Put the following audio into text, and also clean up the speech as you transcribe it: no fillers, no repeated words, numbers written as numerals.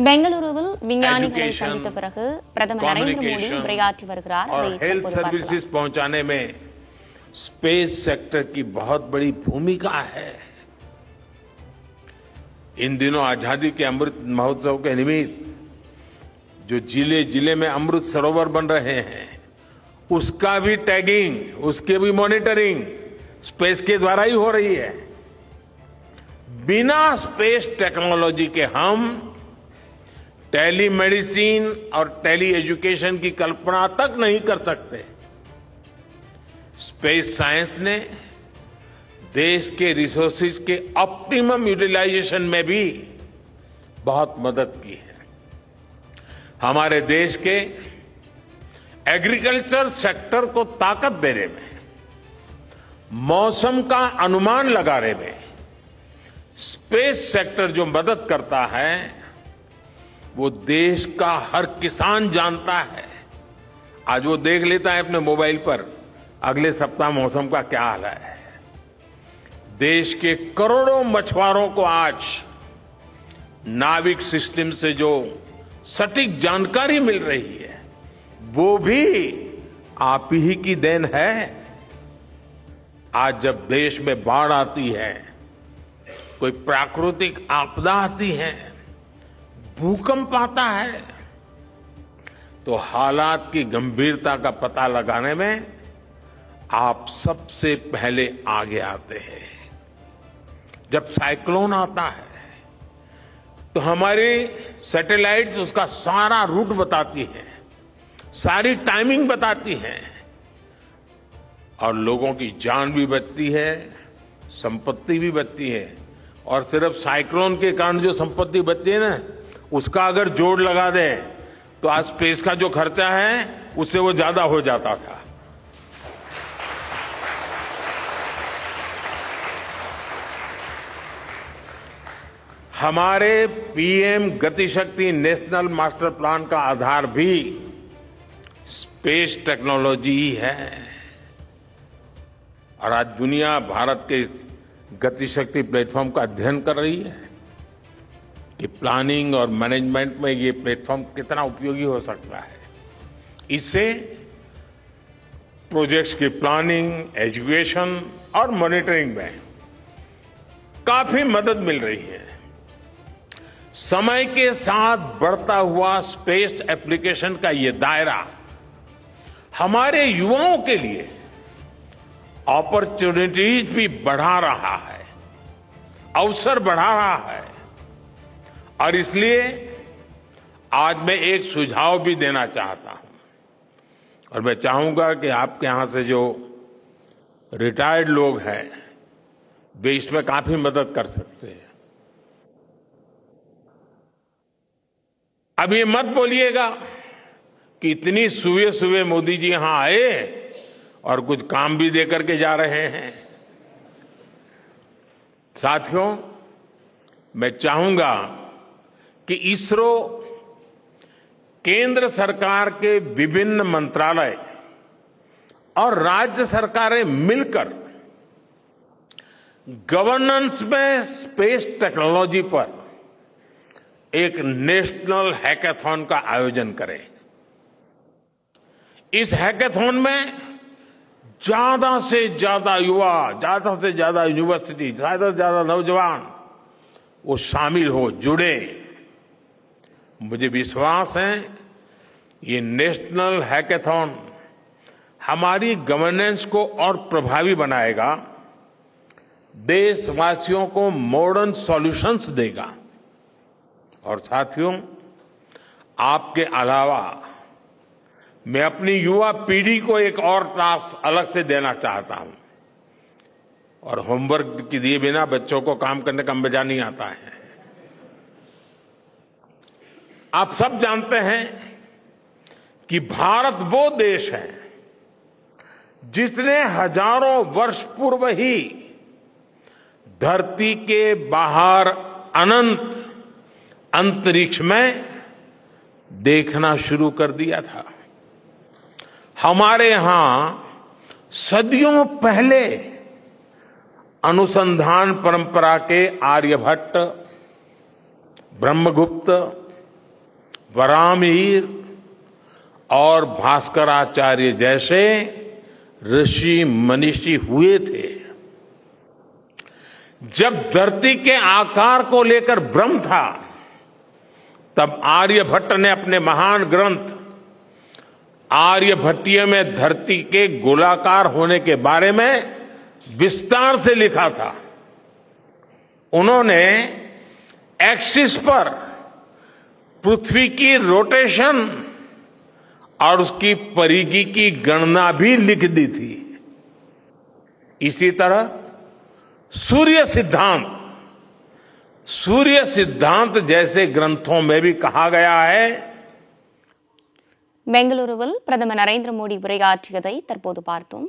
பெங்களூருவில் விஞ்ஞானிகளை சந்தித்த பிறகு பிரதமர் நரேந்திர மோடி உரையாற்றி வருகிறார். और हेल्थ सर्विसेज पहुंचाने में स्पेस सेक्टर की बहुत बड़ी भूमिका है. इन दिनों आजादी के अमृत महोत्सव के निमित्त जो जिले जिले में अमृत सरोवर बन रहे हैं, उसका भी टैगिंग, उसके भी मॉनिटरिंग स्पेस के द्वारा ही हो रही है. बिना स्पेस टेक्नोलॉजी के हम टेलीमेडिसिन और टेली एजुकेशन की कल्पना तक नहीं कर सकते. स्पेस साइंस ने देश के रिसोर्सेज के ऑप्टिमम यूटिलाइजेशन में भी बहुत मदद की है. हमारे देश के एग्रीकल्चर सेक्टर को ताकत देने में, मौसम का अनुमान लगाने में स्पेस सेक्टर जो मदद करता है, वो देश का हर किसान जानता है. आज वो देख लेता है अपने मोबाइल पर अगले सप्ताह मौसम का क्या हाल है. देश के करोड़ों मछुआरों को आज नाविक सिस्टम से जो सटीक जानकारी मिल रही है, वो भी आप ही की देन है. आज जब देश में बाढ़ आती है, कोई प्राकृतिक आपदा आती है, भूकंप आता है, तो हालात की गंभीरता का पता लगाने में आप सबसे पहले आगे आते हैं. जब साइक्लोन आता है तो हमारी सैटेलाइट्स उसका सारा रूट बताती हैं, सारी टाइमिंग बताती हैं, और लोगों की जान भी बचती है, संपत्ति भी बचती है. और सिर्फ साइक्लोन के कारण जो संपत्ति बचती है ना, उसका अगर जोड़ लगा दे तो आज स्पेस का जो खर्चा है उससे वो ज्यादा हो जाता था. हमारे PM Gatishakti national master plan का आधार भी स्पेस टेक्नोलॉजी ही है. और आज दुनिया भारत के इस गतिशक्ति प्लेटफॉर्म का अध्ययन कर रही है कि प्लानिंग और मैनेजमेंट में ये प्लेटफॉर्म कितना उपयोगी हो सकता है. इससे प्रोजेक्ट्स की प्लानिंग, एजुकेशन और मॉनिटरिंग में काफी मदद मिल रही है. समय के साथ बढ़ता हुआ स्पेस एप्लीकेशन का ये दायरा हमारे युवाओं के लिए अपॉर्चुनिटीज भी बढ़ा रहा है, अवसर बढ़ा रहा है. और इसलिए आज मैं एक सुझाव भी देना चाहता हूं, और मैं चाहूंगा कि आपके यहां से जो रिटायर्ड लोग हैं, वे इसमें काफी मदद कर सकते हैं. अब ये मत बोलिएगा कि इतनी सुबह सुबह मोदी जी यहां आए और कुछ काम भी दे करके जा रहे हैं. साथियों, मैं चाहूंगा कि इसरो केंद्र सरकार के विभिन्न मंत्रालय और राज्य सरकारें मिलकर गवर्नेंस में स्पेस टेक्नोलॉजी पर एक नेशनल हैकाथॉन का आयोजन करें. इस हैकाथॉन में ज्यादा से ज्यादा युवा, ज्यादा से ज्यादा यूनिवर्सिटी, ज्यादा से ज्यादा नौजवान वो शामिल हो, जुड़े. मुझे विश्वास है ये नेशनल हैकाथॉन हमारी गवर्नेंस को और प्रभावी बनाएगा, देशवासियों को मॉडर्न सॉल्यूशंस देगा. और साथियों, आपके अलावा मैं अपनी युवा पीढ़ी को एक और टास्क अलग से देना चाहता हूं. और होमवर्क के दिए बिना बच्चों को काम करने का मजा नहीं आता है. आप सब जानते हैं कि भारत वो देश है जिसने हजारों वर्ष पूर्व ही धरती के बाहर अनंत अंतरिक्ष में देखना शुरू कर दिया था. हमारे यहां सदियों पहले अनुसंधान परंपरा के आर्यभट्ट, ब्रह्मगुप्त, वराहमिहिर और भास्कराचार्य जैसे ऋषि मनीषी हुए थे। जब धरती के आकार को लेकर भ्रम था, तब आर्यभट्ट ने अपने महान ग्रंथ आर्यभट्टीय में धरती के गोलाकार होने के बारे में विस्तार से लिखा था। उन्होंने एक्सिस पर पृथ्वी की रोटेशन और उसकी परिधि की गणना भी लिख दी थी। इसी तरह सूर्य सिद्धांत जैसे ग्रंथों में भी कहा गया है। பெங்களூருவில் பிரதமர் நரேந்திர மோடி உரையாற்றியதை தற்போது பார்த்தோம்.